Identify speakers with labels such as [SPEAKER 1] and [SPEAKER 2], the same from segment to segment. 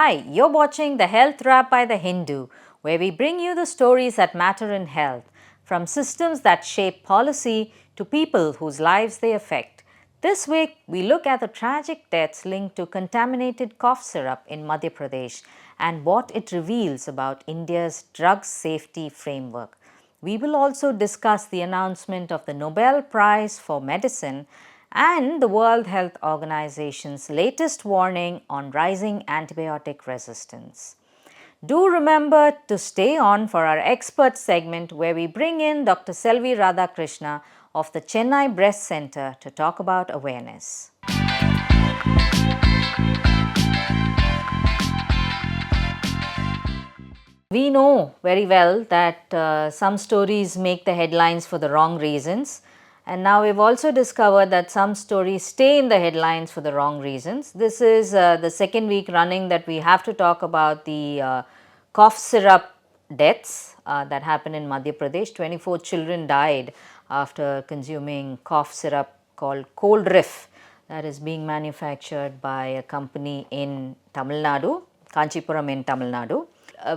[SPEAKER 1] Hi, you're watching the Health Wrap by the Hindu, where we bring you the stories that matter in health, from systems that shape policy to people whose lives they affect. This week, we look at the tragic deaths linked to contaminated cough syrup in Madhya Pradesh and what it reveals about India's drug safety framework. We will also discuss the announcement of the Nobel Prize for Medicine and the World Health Organization's latest warning on rising antibiotic resistance. Do remember to stay on for our expert segment where we bring in Dr. Selvi Radhakrishna of the Chennai Breast Center to talk about awareness. We know very well that some stories make the headlines for the wrong reasons, and now we've also discovered that some stories stay in the headlines for the wrong reasons. This is the second week running that we have to talk about the cough syrup deaths that happened in Madhya Pradesh. 24 children died after consuming cough syrup called Cold Riff that is being manufactured by a company in Tamil Nadu, Kanchipuram in Tamil Nadu.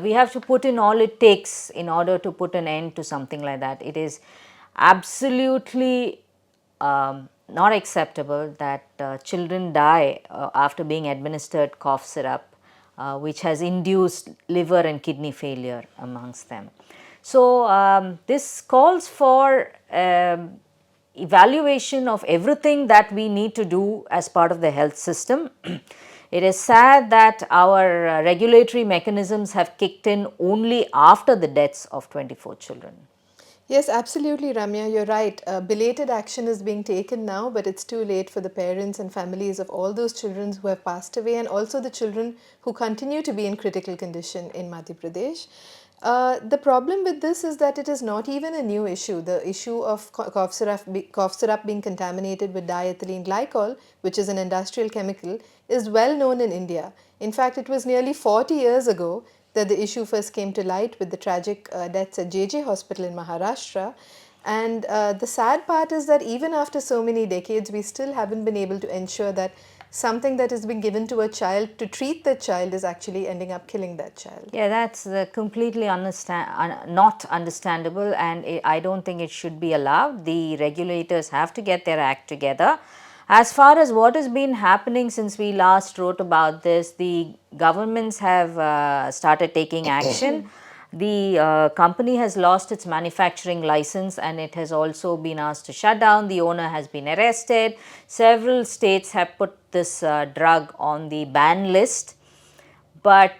[SPEAKER 1] We have to put in all it takes in order to put an end to something like that. It is absolutely not acceptable that children die after being administered cough syrup, which has induced liver and kidney failure amongst them. So, this calls for evaluation of everything that we need to do as part of the health system. It is sad that our regulatory mechanisms have kicked in only after the deaths of 24 children.
[SPEAKER 2] Yes, absolutely, Ramya, you're right. Belated action is being taken now, but it's too late for the parents and families of all those children who have passed away and also the children who continue to be in critical condition in Madhya Pradesh. The problem with this is that it is not even a new issue. The issue of cough syrup being contaminated with diethylene glycol, which is an industrial chemical, is well known in India. In fact, it was nearly 40 years ago that the issue first came to light with the tragic deaths at JJ Hospital in Maharashtra. And the sad part is that even after so many decades, we still haven't been able to ensure that something that has been given to a child to treat that child is actually ending up killing that child.
[SPEAKER 1] Yeah, that's completely not understandable, and I don't think it should be allowed. The regulators have to get their act together. As far as what has been happening since we last wrote about this, the governments have started taking action. The company has lost its manufacturing license and it has also been asked to shut down. The owner has been arrested. Several states have put this drug on the ban list. But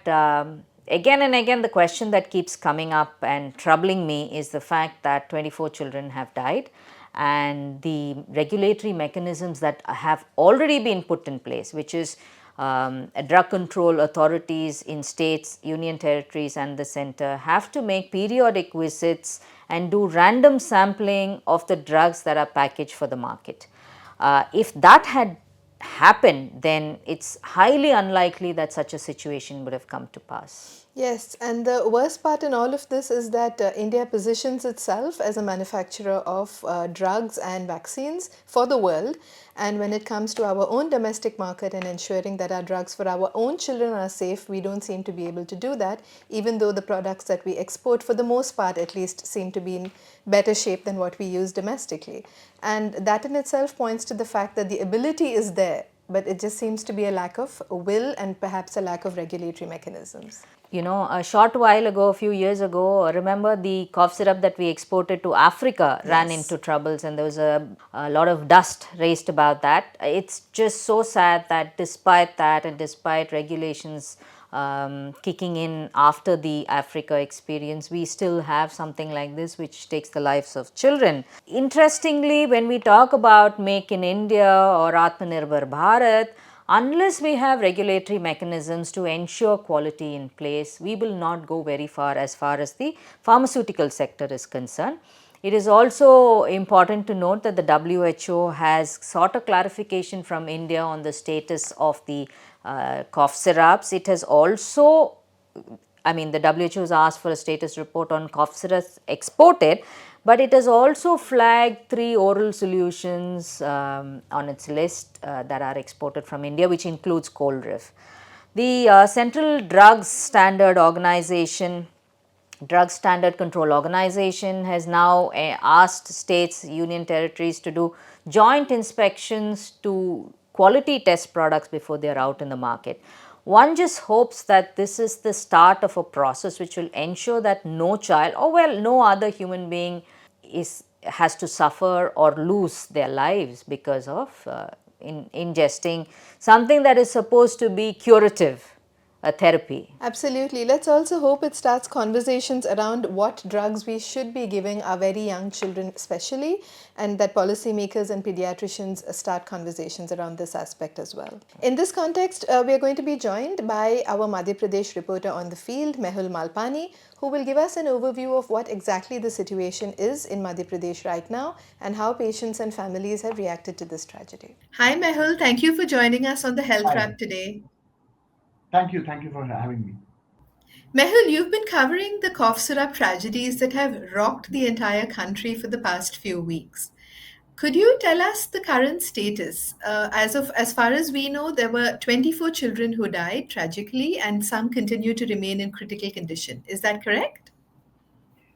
[SPEAKER 1] again and again, the question that keeps coming up and troubling me is the fact that 24 children have died, and the regulatory mechanisms that have already been put in place, which is drug control authorities in states, union territories and the center have to make periodic visits and do random sampling of the drugs that are packaged for the market. If that had happened, then it's highly unlikely that such a situation would have come to pass.
[SPEAKER 2] Yes, and the worst part in all of this is that India positions itself as a manufacturer of drugs and vaccines for the world. And when it comes to our own domestic market and ensuring that our drugs for our own children are safe, we don't seem to be able to do that, even though the products that we export, for the most part at least, seem to be in better shape than what we use domestically. And that in itself points to the fact that the ability is there, but it just seems to be a lack of will and perhaps a lack of regulatory mechanisms.
[SPEAKER 1] You know, a short while ago, a few years ago, remember the cough syrup that we exported to Africa ran into troubles, and there was a lot of dust raised about that. It's just so sad that despite that and despite regulations kicking in after the Africa experience, we still have something like this which takes the lives of children. Interestingly, when we talk about Make in India or Atmanirbhar Bharat, unless we have regulatory mechanisms to ensure quality in place, we will not go very far as the pharmaceutical sector is concerned. It is also important to note that the WHO has sought a clarification from India on the status of the cough syrups. It has also, the WHO has asked for a status report on cough syrups exported, but it has also flagged 3 oral solutions on its list that are exported from India, which includes Cold Riff. The Central Drug Standard Control Organization has now asked states, union territories to do joint inspections to quality test products before they are out in the market. One just hopes that this is the start of a process which will ensure that no child, or well, no other human being has to suffer or lose their lives because of ingesting something that is supposed to be curative, a therapy.
[SPEAKER 2] Absolutely. Let's also hope it starts conversations around what drugs we should be giving our very young children, especially, and that policymakers and pediatricians start conversations around this aspect as well. In this context, we are going to be joined by our Madhya Pradesh reporter on the field, Mehul Malpani, who will give us an overview of what exactly the situation is in Madhya Pradesh right now and how patients and families have reacted to this tragedy. Hi, Mehul. Thank you for joining us on the Health
[SPEAKER 3] Hi.
[SPEAKER 2] Wrap today.
[SPEAKER 3] Thank you for having me.
[SPEAKER 2] Mehul, you've been covering the cough syrup tragedies that have rocked the entire country for the past few weeks. Could you tell us the current status? As far as we know, there were 24 children who died tragically, and some continue to remain in critical condition. Is that correct?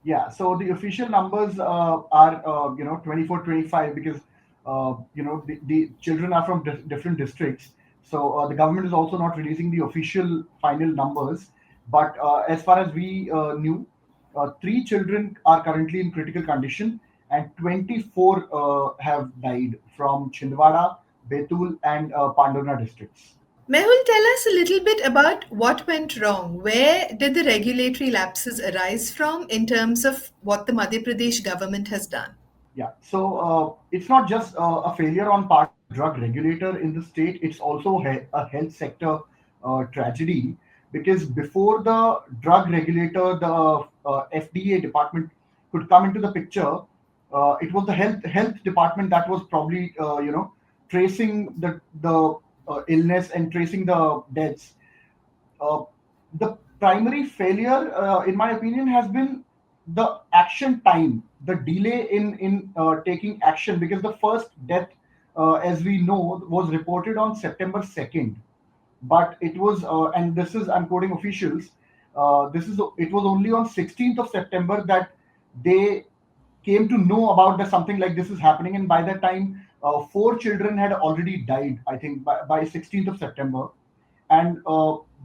[SPEAKER 3] Yeah, so the official numbers are 24, 25 because the children are from different districts. So the government is also not releasing the official final numbers. But as far as we knew, three children are currently in critical condition, and 24 have died from Chhindwara, Betul, and Pandurna districts.
[SPEAKER 2] Mehul, tell us a little bit about what went wrong. Where did the regulatory lapses arise from in terms of what the Madhya Pradesh government has done?
[SPEAKER 3] Yeah, so it's not just a failure on part of the drug regulator in the state, it's also a health sector tragedy because before the drug regulator, the FDA department could come into the picture, it was the health department that was probably tracing the illness and tracing the deaths. uh, the primary failure, in my opinion, has been the action time, the delay in taking action. Because the first death, as we know, was reported on September 2nd, but it was, and this is I'm quoting officials. This is It was only on 16th of September that they came to know about that something like this is happening, and by that time, four children had already died. I think by 16th of September, and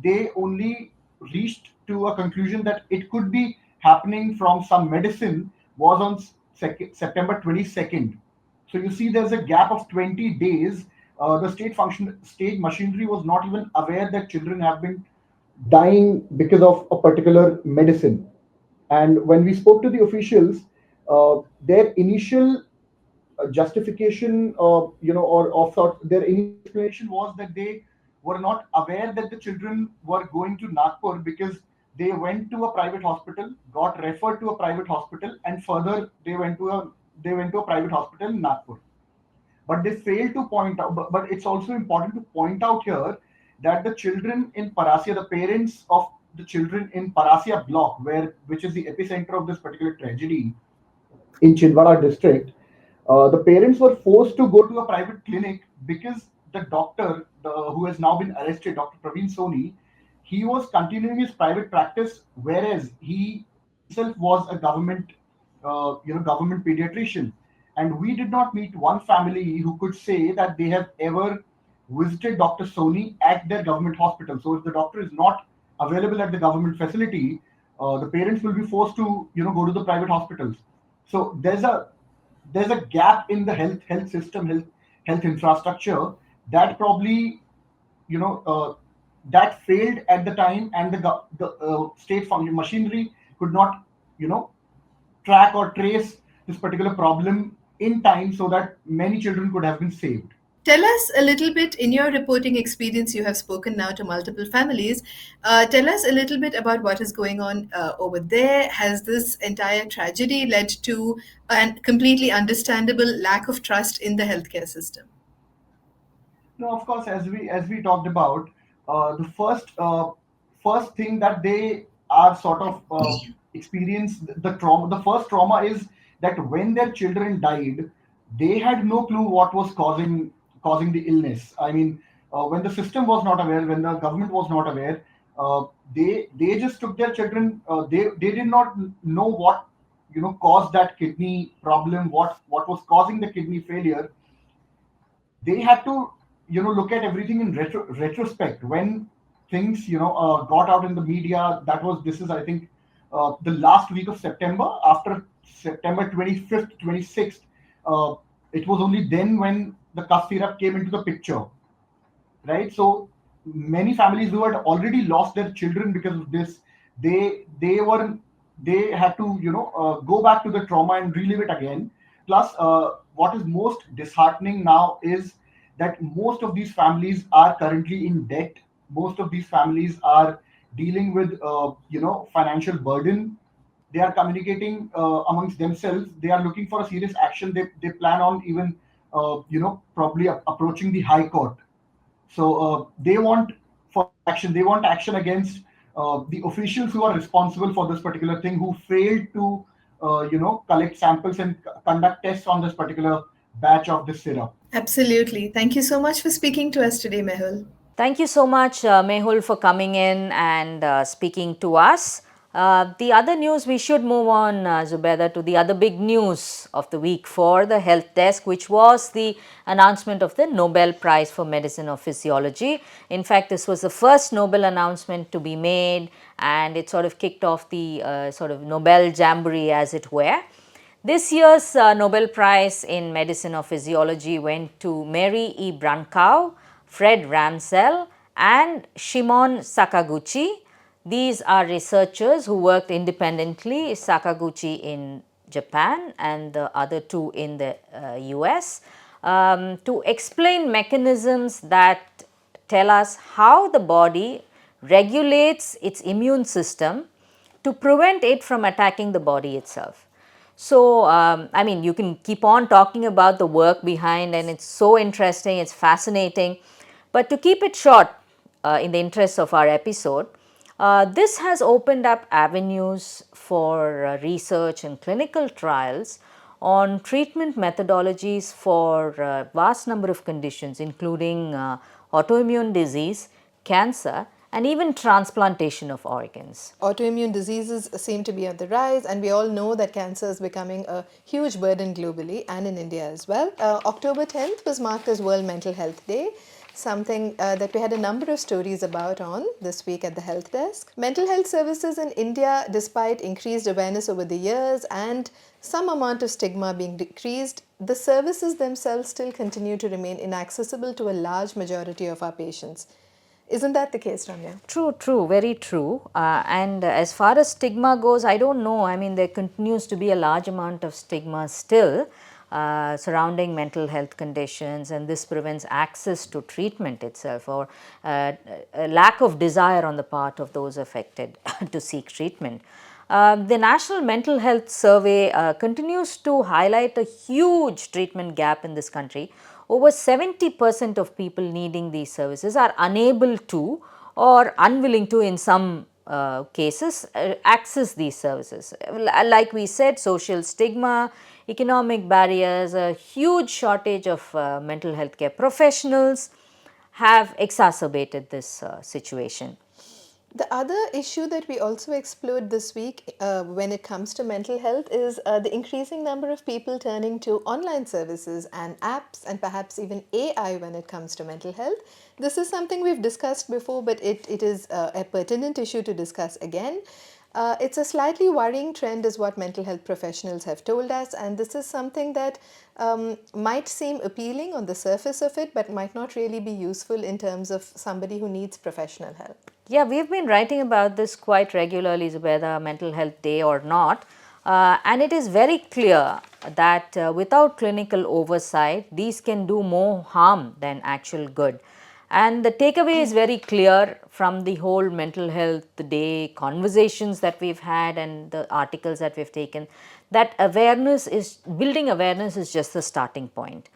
[SPEAKER 3] they only reached to a conclusion that it could be happening from some medicine was on September 22nd. So you see, there's a gap of 20 days. The state machinery was not even aware that children have been dying because of a particular medicine. And when we spoke to the officials, their initial justification, or of sort, their initial explanation was that they were not aware that the children were going to Nagpur because they went to a private hospital, got referred to a private hospital, and further they went to a private hospital in Nagpur. But they failed to point out. But it's also important to point out here that the children in Parasia, the parents of the children in Parasia block, which is the epicenter of this particular tragedy, in Chindwara district, the parents were forced to go to a private clinic because the doctor, who has now been arrested, Dr. Praveen Soni, he was continuing his private practice, whereas he himself was a government pediatrician. And we did not meet one family who could say that they have ever visited Dr. Soni at their government hospital. So if the doctor is not available at the government facility, the parents will be forced to go to the private hospitals. So there's a gap in the health system, health infrastructure, that probably that failed at the time, and the state function machinery could not you know track or trace this particular problem in time so that many children could have been saved.
[SPEAKER 2] Tell us a little bit in your reporting experience. You have spoken now to multiple families. Tell us a little bit about what is going on over there. Has this entire tragedy led to a completely understandable lack of trust in the healthcare system?
[SPEAKER 3] No, of course, as we talked about, the first thing that they are sort of experience the trauma. The first trauma is that when their children died, they had no clue what was causing the illness. I mean, when the system was not aware, when the government was not aware, they just took their children. They did not know what caused that kidney problem, what was causing the kidney failure. They had to look at everything in retrospect when things got out in the media. This is, I think, the last week of September, after September 25th, 26th. It was only then when the cough syrup came into the picture, right? So many families who had already lost their children because of this, they had to go back to the trauma and relive it again. Plus, what is most disheartening now is that most of these families are currently in debt. Most of these families are dealing with financial burden. They are communicating amongst themselves. They are looking for a serious action. They plan on even probably approaching the high court. So they want for action. They want action against the officials who are responsible for this particular thing, who failed to collect samples and conduct tests on this particular batch of this syrup.
[SPEAKER 2] Absolutely. Thank you so much for speaking to us today, Mehul.
[SPEAKER 1] Thank you so much, Mehul, for coming in and speaking to us. The other news, we should move on, Zubeda, to the other big news of the week for the Health Desk, which was the announcement of the Nobel Prize for Medicine or Physiology. In fact, this was the first Nobel announcement to be made, and it sort of kicked off the sort of Nobel Jamboree, as it were. This year's Nobel Prize in Medicine or Physiology went to Mary E. Brunkow, Fred Ramsell and Shimon Sakaguchi. These are researchers who worked independently, Sakaguchi in Japan and the other two in the US, to explain mechanisms that tell us how the body regulates its immune system to prevent it from attacking the body itself. So, I mean, you can keep on talking about the work behind, and it's so interesting, it's fascinating. But to keep it short, in the interest of our episode, this has opened up avenues for research and clinical trials on treatment methodologies for a vast number of conditions, including autoimmune disease, cancer, and even transplantation of organs.
[SPEAKER 2] Autoimmune diseases seem to be on the rise, and we all know that cancer is becoming a huge burden globally and in India as well. October 10th was marked as World Mental Health Day, something that we had a number of stories about on this week at the Health Desk. Mental health services in India, despite increased awareness over the years and some amount of stigma being decreased, the services themselves still continue to remain inaccessible to a large majority of our patients. Isn't that the case, Ramya?
[SPEAKER 1] True, very true. And as far as stigma goes, I don't know. I mean, there continues to be a large amount of stigma still surrounding mental health conditions, and this prevents access to treatment itself, or a lack of desire on the part of those affected to seek treatment. The National Mental Health Survey continues to highlight a huge treatment gap in this country. Over 70% of people needing these services are unable to or unwilling to, in some cases, access these services. Like we said, social stigma, economic barriers, a huge shortage of mental health care professionals have exacerbated this situation.
[SPEAKER 2] The other issue that we also explored this week when it comes to mental health is the increasing number of people turning to online services and apps and perhaps even AI when it comes to mental health. This is something we've discussed before, but it is a pertinent issue to discuss again. It's a slightly worrying trend is what mental health professionals have told us, and this is something that might seem appealing on the surface of it, but might not really be useful in terms of somebody who needs professional help.
[SPEAKER 1] Yeah, we've been writing about this quite regularly, whether Mental Health Day or not. And it is very clear that without clinical oversight, these can do more harm than actual good. And the takeaway is very clear from the whole Mental Health Day conversations that we've had and the articles that we've taken, that building awareness is just the starting point.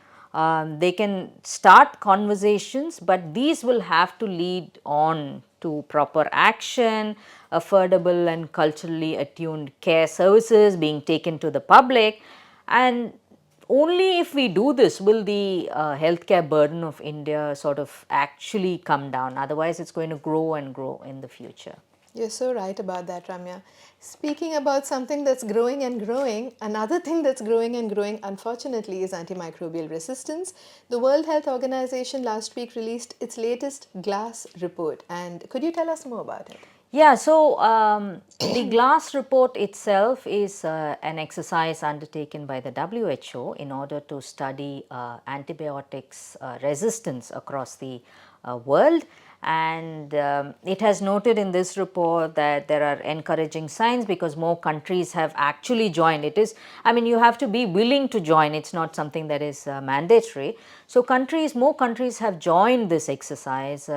[SPEAKER 1] They can start conversations, but these will have to lead on to proper action, affordable and culturally attuned care services being taken to the public, and only if we do this will the healthcare burden of India sort of actually come down. Otherwise, it's going to grow and grow in the future.
[SPEAKER 2] You're so right about that, Ramya. Speaking about something that's growing and growing, another thing that's growing and growing, unfortunately, is antimicrobial resistance. The World Health Organization last week released its latest GLASS report. And could you tell us more about it?
[SPEAKER 1] Yeah, so the GLASS report itself is an exercise undertaken by the WHO in order to study antibiotics resistance across the world. And it has noted in this report that there are encouraging signs because more countries have actually joined. It is, I mean, you have to be willing to join, it's not something that is mandatory. So, more countries have joined this exercise,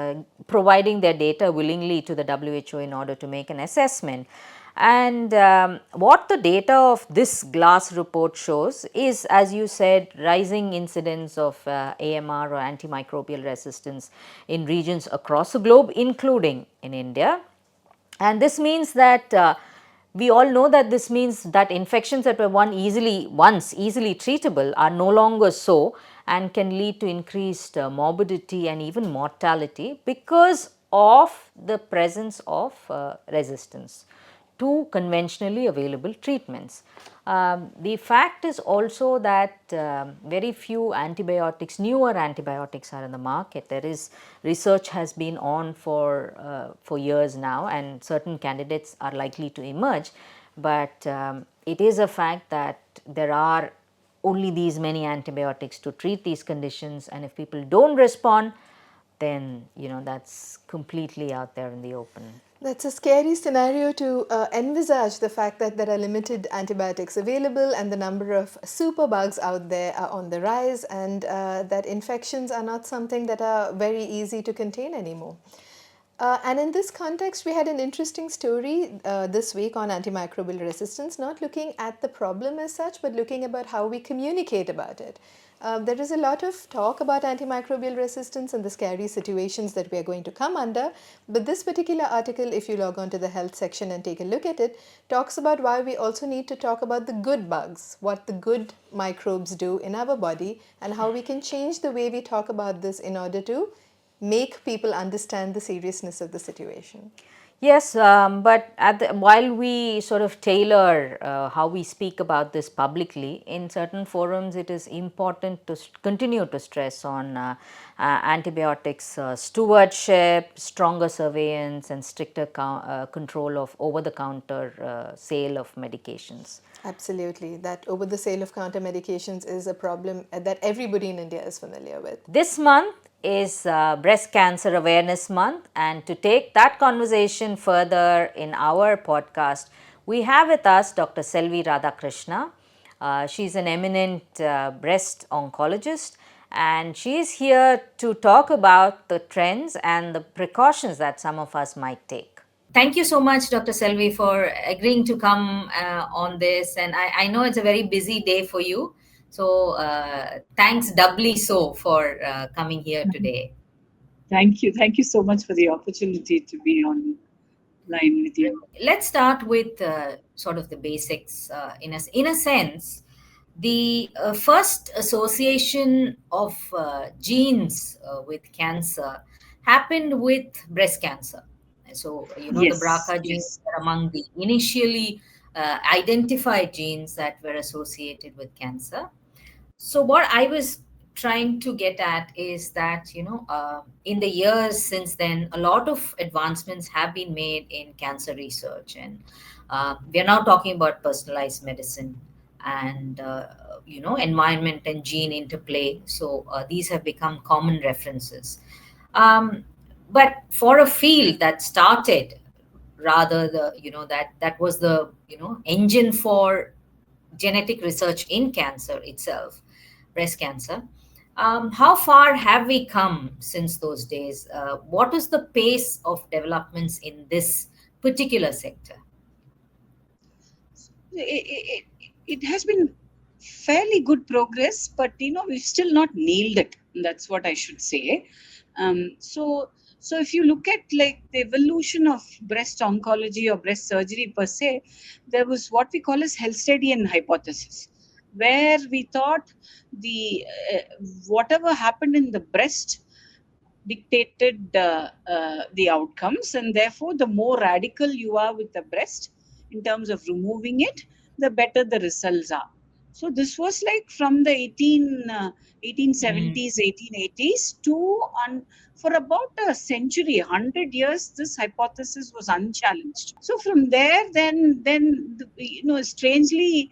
[SPEAKER 1] providing their data willingly to the WHO in order to make an assessment. And what the data of this GLASS report shows is, as you said, rising incidence of AMR or antimicrobial resistance in regions across the globe, including in India. And this means that we all know that this means that infections that were once easily treatable are no longer so, and can lead to increased morbidity and even mortality because of the presence of resistance to conventionally available treatments. The fact is also that very few antibiotics, newer antibiotics are in the market. There is research has been on for years now, and certain candidates are likely to emerge. But it is a fact that there are only these many antibiotics to treat these conditions, and if people don't respond, then that's completely out there in the open.
[SPEAKER 2] That's a scary scenario to envisage, the fact that there are limited antibiotics available and the number of superbugs out there are on the rise, and that infections are not something that are very easy to contain anymore. And in this context, we had an interesting story this week on antimicrobial resistance, not looking at the problem as such, but looking about how we communicate about it. There is a lot of talk about antimicrobial resistance and the scary situations that we are going to come under. But this particular article, if you log on to the health section and take a look at it, talks about why we also need to talk about the good bugs, what the good microbes do in our body, and how we can change the way we talk about this in order to make people understand the seriousness of the situation.
[SPEAKER 1] Yes, but while we sort of tailor how we speak about this publicly, in certain forums it is important to continue to stress on antibiotics stewardship, stronger surveillance, and stricter control of over-the-counter sale of medications.
[SPEAKER 2] Absolutely. That over the sale of counter medications is a problem that everybody in India is familiar with.
[SPEAKER 1] This month is Breast Cancer Awareness Month, and to take that conversation further in our podcast, we have with us Dr. Selvi Radhakrishna. She's an eminent breast oncologist, and she is here to talk about the trends and the precautions that some of us might take. Thank you so much, Dr. Selvi, for agreeing to come on this. And I know it's a very busy day for you. So thanks doubly so for coming here today.
[SPEAKER 4] Thank you. Thank you so much for the opportunity to be on line with you.
[SPEAKER 1] Let's start with sort of the basics. In a sense, the first association of genes with cancer happened with breast cancer. So, the
[SPEAKER 4] Yes,
[SPEAKER 1] BRCA genes
[SPEAKER 4] yes.
[SPEAKER 1] were among the initially identified genes that were associated with cancer. So, what I was trying to get at is that, in the years since then, a lot of advancements have been made in cancer research. And we are now talking about personalized medicine and, environment and gene interplay. So, these have become common references. Um, but for a field that started rather that was the engine for genetic research in cancer itself, breast cancer. How far have we come since those days? What is the pace of developments in this particular sector?
[SPEAKER 4] It has been fairly good progress, but we've still not nailed it. That's what I should say. So if you look at like the evolution of breast oncology or breast surgery per se, there was what we call as Hellstedian hypothesis. where we thought the whatever happened in the breast dictated the outcomes, and therefore the more radical you are with the breast in terms of removing it, the better the results are. So this was like from the 1870s, 1880s to for about a century, 100 years, this hypothesis was unchallenged. So from there, then strangely,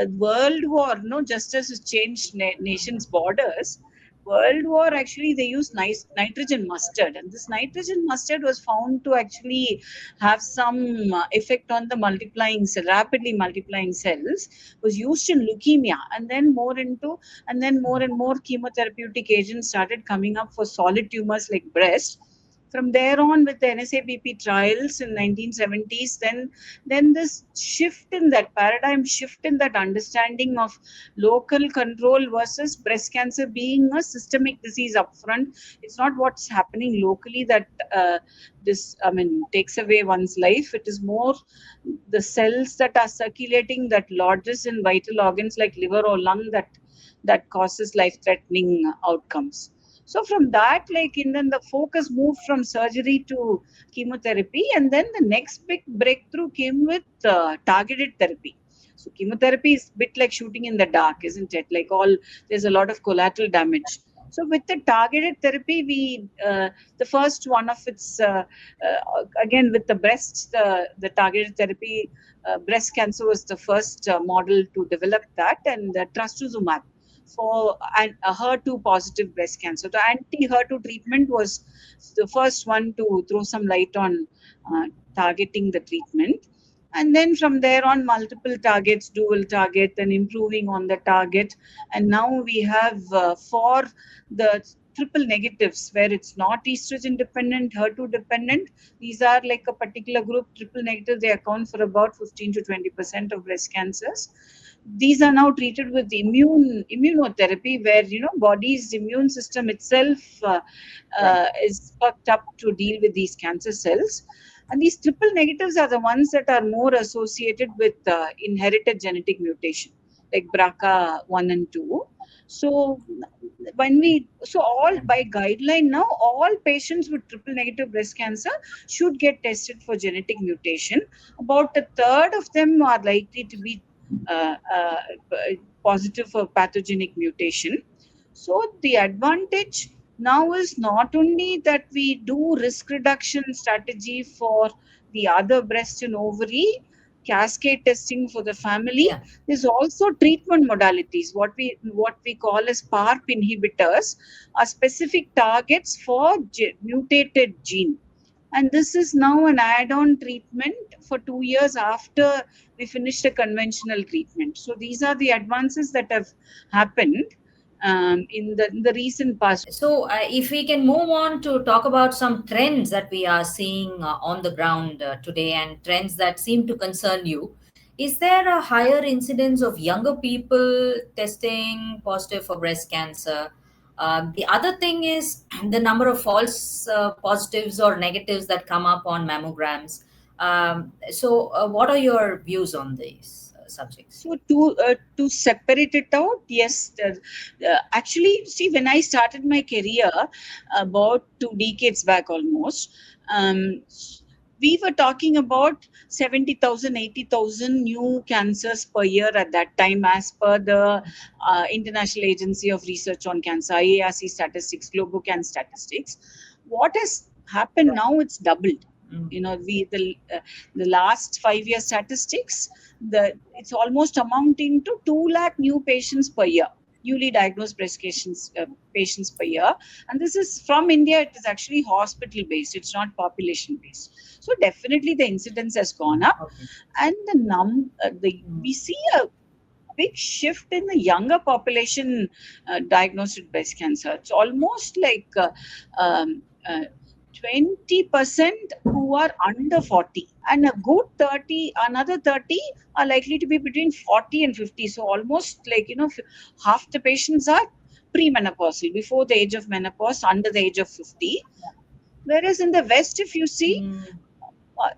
[SPEAKER 4] World War, no, just as it changed nations' borders, World War, actually they used nitrogen mustard, and this nitrogen mustard was found to actually have some effect on the rapidly multiplying cells. Was used in leukemia, and then more and more chemotherapeutic agents started coming up for solid tumors like breast. From there on, with the NSABP trials in 1970s, then this shift in that paradigm shift in that understanding of local control versus breast cancer being a systemic disease upfront. It's not what's happening locally that takes away one's life. It is more the cells that are circulating that lodges in vital organs like liver or lung that causes life-threatening outcomes. So from that, and then the focus moved from surgery to chemotherapy, and then the next big breakthrough came with targeted therapy. So chemotherapy is a bit like shooting in the dark, isn't it? There's a lot of collateral damage. So with the targeted therapy, the first one of its again with the breast, the targeted therapy, breast cancer was the first model to develop that, and trastuzumab for a HER2 positive breast cancer. The anti-HER2 treatment was the first one to throw some light on targeting the treatment. And then from there on, multiple targets, dual target, and improving on the target. And now we have for the triple negatives where it's not estrogen dependent, HER2 dependent. These are like a particular group, triple negative, they account for about 15 to 20% of breast cancers. These are now treated with immunotherapy, where body's immune system itself
[SPEAKER 3] Right.
[SPEAKER 4] is perked up to deal with these cancer cells. And these triple negatives are the ones that are more associated with inherited genetic mutation, like BRCA1 and 2. So all by guideline now, all patients with triple negative breast cancer should get tested for genetic mutation. About a third of them are likely to be uh, uh, positive for pathogenic mutation. So the advantage now is not only that we do risk reduction strategy for the other breast and ovary, cascade testing for the family.
[SPEAKER 1] Yeah.
[SPEAKER 4] There's also treatment modalities, what we call as PARP inhibitors, are specific targets for mutated gene. And this is now an add-on treatment for 2 years after we finish the conventional treatment. So these are the advances that have happened in the recent past.
[SPEAKER 1] So, if we can move on to talk about some trends that we are seeing on the ground today, and trends that seem to concern you, is there a higher incidence of younger people testing positive for breast cancer? The other thing is the number of false positives or negatives that come up on mammograms. What are your views on these subjects?
[SPEAKER 4] So to separate it out, yes, actually, see, when I started my career about 2 decades back almost, um, we were talking about 70,000, 80,000 new cancers per year at that time, as per the International Agency of Research on Cancer, IARC statistics, Globocan statistics. What has happened now? It's doubled.
[SPEAKER 1] Mm.
[SPEAKER 4] The last 5 year statistics, it's almost amounting to 2 lakh new patients per year, newly diagnosed breast patients per year. And this is from India. It is actually hospital based, it's not population based. So definitely the incidence has gone up.
[SPEAKER 3] Okay.
[SPEAKER 4] And we see a big shift in the younger population diagnosed with breast cancer. It's almost like um, uh, 20% who are under 40, and a good 30, another 30 are likely to be between 40 and 50. So almost half the patients are premenopausal, before the age of menopause, under the age of 50. Whereas in the West, if you see,
[SPEAKER 1] Mm.
[SPEAKER 4] uh,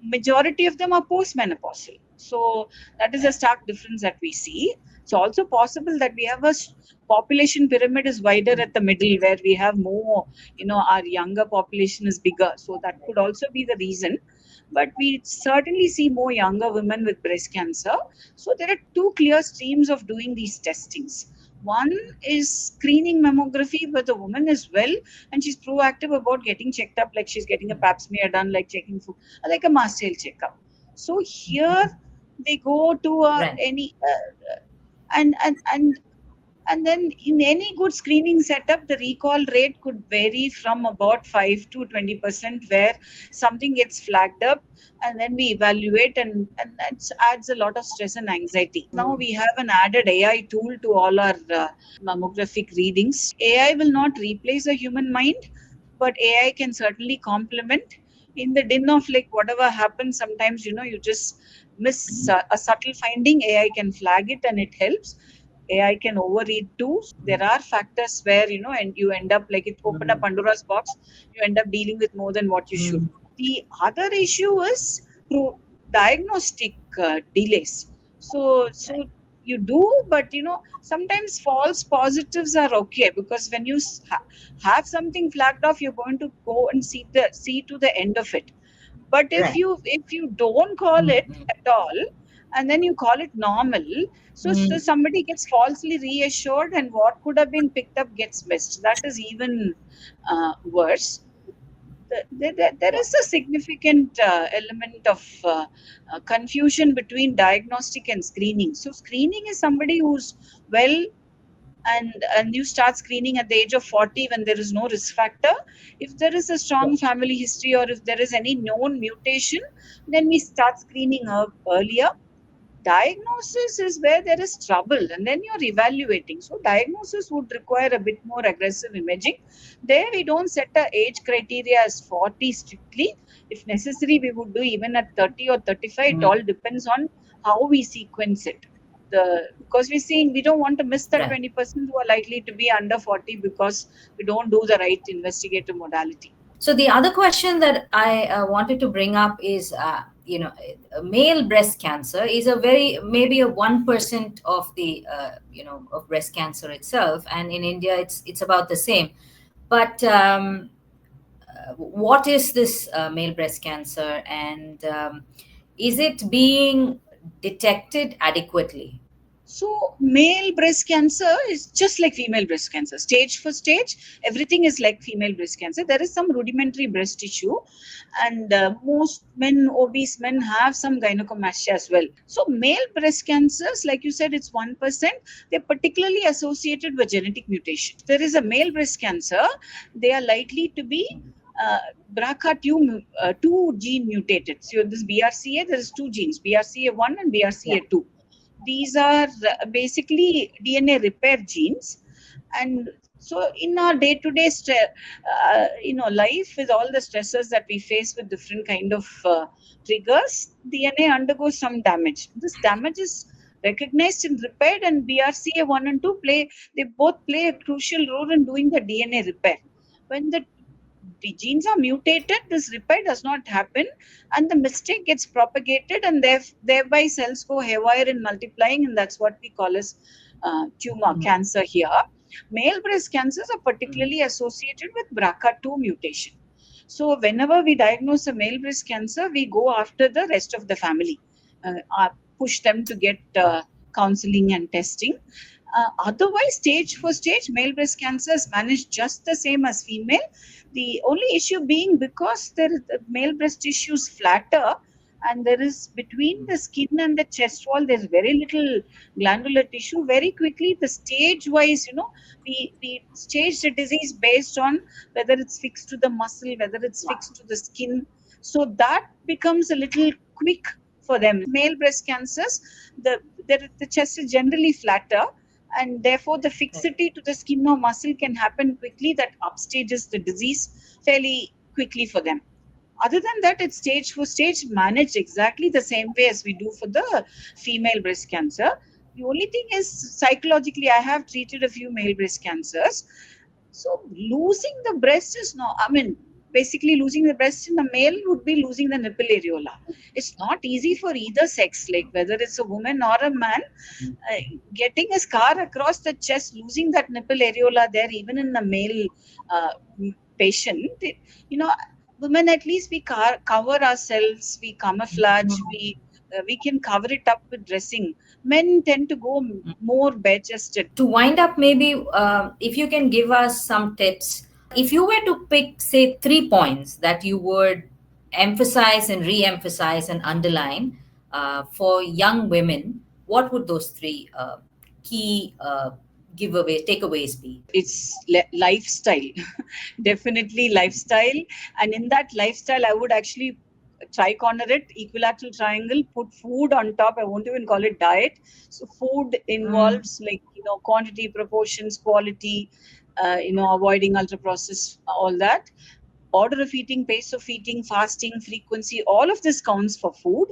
[SPEAKER 4] majority of them are postmenopausal. So that is a stark difference that we see. It's also possible that we have population pyramid is wider at the middle, where we have more, our younger population is bigger. So that could also be the reason. But we certainly see more younger women with breast cancer. So there are two clear streams of doing these testings. One is screening mammography, where the woman is well and she's proactive about getting checked up, like she's getting a pap smear done, like checking food, like a mast cell checkup. So here they go to
[SPEAKER 1] Right.
[SPEAKER 4] any and then in any good screening setup, the recall rate could vary from about 5 to 20%, where something gets flagged up and then we evaluate, and that adds a lot of stress and anxiety. Now we have an added AI tool to all our mammographic readings. AI will not replace a human mind, but AI can certainly complement. In the din of like whatever happens, sometimes you just miss a subtle finding. AI can flag it and it helps. AI can overread too. There are factors where and you end up like it open a Pandora's box. You end up dealing with more than what you should. The other issue is through diagnostic delays. So you do, but sometimes false positives are okay, because when you have something flagged off, you're going to go and see to the end of it. But if
[SPEAKER 1] Right.
[SPEAKER 4] you don't call it at all, and then you call it normal, so somebody gets falsely reassured, and what could have been picked up gets missed. That is even worse. There is a significant element of confusion between diagnostic and screening. So screening is somebody who's well, and you start screening at the age of 40 when there is no risk factor. If there is a strong family history, or if there is any known mutation, then we start screening earlier. Diagnosis is where there is trouble, and then you're evaluating. So diagnosis would require a bit more aggressive imaging. There we don't set a age criteria as 40 strictly. If necessary, we would do even at 30 or 35. It all depends on how we sequence it. Because we're seeing we don't want to miss the
[SPEAKER 1] Right.
[SPEAKER 4] 20% who are likely to be under 40, because we don't do the right investigative modality.
[SPEAKER 1] So the other question that I wanted to bring up is, male breast cancer is a very maybe a 1% of the of breast cancer itself, and in India it's about the same. But what is this male breast cancer, and is it being detected adequately?
[SPEAKER 4] So, male breast cancer is just like female breast cancer. Stage for stage, everything is like female breast cancer. There is some rudimentary breast tissue, and most men, obese men, have some gynecomastia as well. So, male breast cancers, like you said, it's 1%. They're particularly associated with genetic mutation. There is a male breast cancer, they are likely to be BRCA2 gene mutated. So, this BRCA, there is two genes, BRCA1 and
[SPEAKER 1] Yeah.
[SPEAKER 4] BRCA2. These are basically DNA repair genes. And so in our day-to-day life, with all the stresses that we face with different kind of triggers, DNA undergoes some damage. This damage is recognized and repaired, and BRCA1 and 2 they both play a crucial role in doing the DNA repair. When the genes are mutated, this repair does not happen, and the mistake gets propagated, and thereby cells go haywire in multiplying, and that's what we call as tumor cancer here. Male breast cancers are particularly associated with BRCA2 mutation. So whenever we diagnose a male breast cancer, we go after the rest of the family, push them to get counseling and testing. Otherwise, stage for stage, male breast cancer is managed just the same as female. The only issue being, because the male breast tissue is flatter, and there is between the skin and the chest wall, there's very little glandular tissue. Very quickly, the stage wise, we stage the disease based on whether it's fixed to the muscle, whether it's fixed to the skin. So that becomes a little quick for them. Male breast cancers, the chest is generally flatter, and therefore the fixity to the skin or muscle can happen quickly. That upstages the disease fairly quickly for them. Other than that, it's stage for stage managed exactly the same way as we do for the female breast cancer. The only thing is, psychologically, I have treated a few male breast cancers. So losing the breast is no, I mean, basically losing the breast in a male would be losing the nipple areola. It's not easy for either sex, like whether it's a woman or a man, uh, getting a scar across the chest, losing that nipple areola there, even in a male uh, patient. You know, women, at least we cover ourselves, we camouflage, we can cover it up with dressing. Men tend to go more bare chested.
[SPEAKER 1] To wind up, maybe if you can give us some tips, if you were to pick, say, 3 points that you would emphasize and re-emphasize and underline for young women, what would those three key takeaways be?
[SPEAKER 4] It's lifestyle. Definitely lifestyle. And in that lifestyle, I would actually tricorner it, equilateral triangle, put food on top. I won't even call it diet. So food
[SPEAKER 1] Mm,
[SPEAKER 4] involves, like, quantity, proportions, quality, avoiding ultra processed, all that. Order of eating, pace of eating, fasting, frequency, all of this counts for food.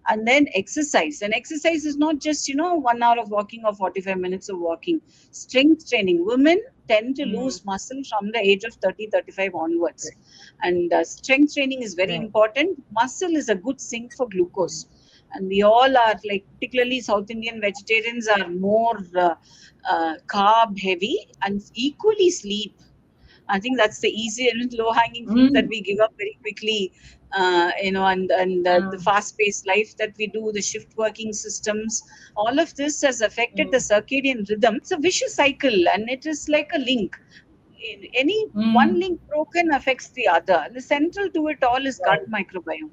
[SPEAKER 4] And then exercise. And exercise is not just 1 hour of walking or 45 minutes of walking. Strength training. Women tend to
[SPEAKER 1] mm,
[SPEAKER 4] lose muscle from the age of 30-35 onwards, and strength training is very
[SPEAKER 1] right.
[SPEAKER 4] important. Muscle is a good sink for glucose, and we all are, like, particularly South Indian vegetarians are more carb heavy, and equally sleep. I think that's the easy and low hanging fruit that
[SPEAKER 1] Mm,
[SPEAKER 4] we give up very quickly. And the
[SPEAKER 1] mm,
[SPEAKER 4] fast paced life that we do, the shift working systems, all of this has affected the
[SPEAKER 1] mm,
[SPEAKER 4] circadian rhythm. It's a vicious cycle, and it is like a link. Any one
[SPEAKER 1] mm,
[SPEAKER 4] link broken affects the other. The central to it all is gut
[SPEAKER 1] right.
[SPEAKER 4] microbiome,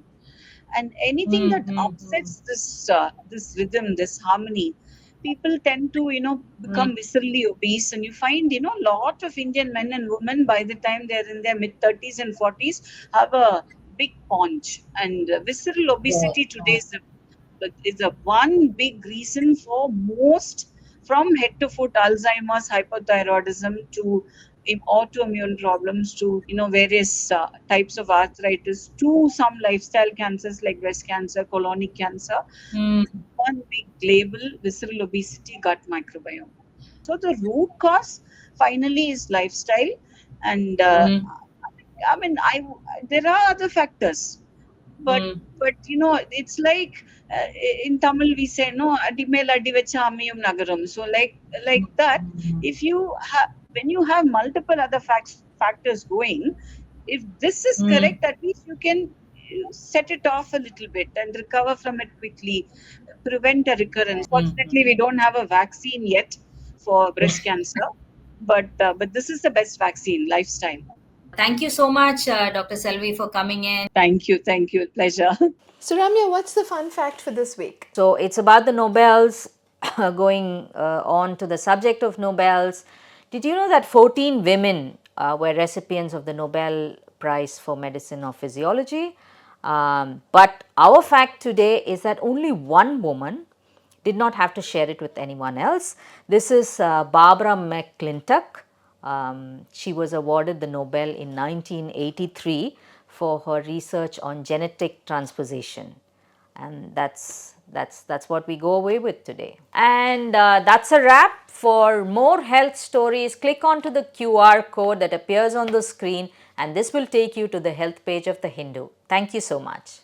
[SPEAKER 4] and anything
[SPEAKER 1] Mm,
[SPEAKER 4] that
[SPEAKER 1] mm, mm,
[SPEAKER 4] upsets this rhythm, this harmony, people tend to
[SPEAKER 1] mm,
[SPEAKER 4] become viscerally obese. And you find a lot of Indian men and women, by the time they're in their mid 30s and 40s, have a big paunch. And visceral
[SPEAKER 1] right.
[SPEAKER 4] obesity today is a one big reason for most, from head to foot, Alzheimer's, hypothyroidism, to autoimmune problems, to various types of arthritis, to some lifestyle cancers like breast cancer, colonic cancer.
[SPEAKER 1] Mm,
[SPEAKER 4] One big label: visceral obesity, gut microbiome. So the root cause finally is lifestyle. And
[SPEAKER 1] mm,
[SPEAKER 4] I mean, there are other factors, but
[SPEAKER 1] mm,
[SPEAKER 4] it's like, uh, in Tamil we say, no, adimel adi vecha amiyum nagaram. So like that, if you have when you have multiple other factors going, if this is
[SPEAKER 1] mm,
[SPEAKER 4] correct, at least you can set it off a little bit and recover from it quickly, prevent a recurrence.
[SPEAKER 1] mm.
[SPEAKER 4] Fortunately, we don't have a vaccine yet for breast cancer, but this is the best vaccine: lifestyle.
[SPEAKER 1] Thank you so much, Dr. Selvi, for coming in.
[SPEAKER 4] Thank you, pleasure.
[SPEAKER 2] So, Ramya, what's the fun fact for this week?
[SPEAKER 1] So it's about the Nobels. Going on to the subject of Nobels, did you know that 14 women were recipients of the Nobel Prize for Medicine or Physiology? But our fact today is that only one woman did not have to share it with anyone else. This is Barbara McClintock. She was awarded the Nobel in 1983 for her research on genetic transposition, and that's what we go away with today. And that's a wrap. For more health stories, click onto the QR code that appears on the screen, and this will take you to the health page of the Hindu. Thank you so much.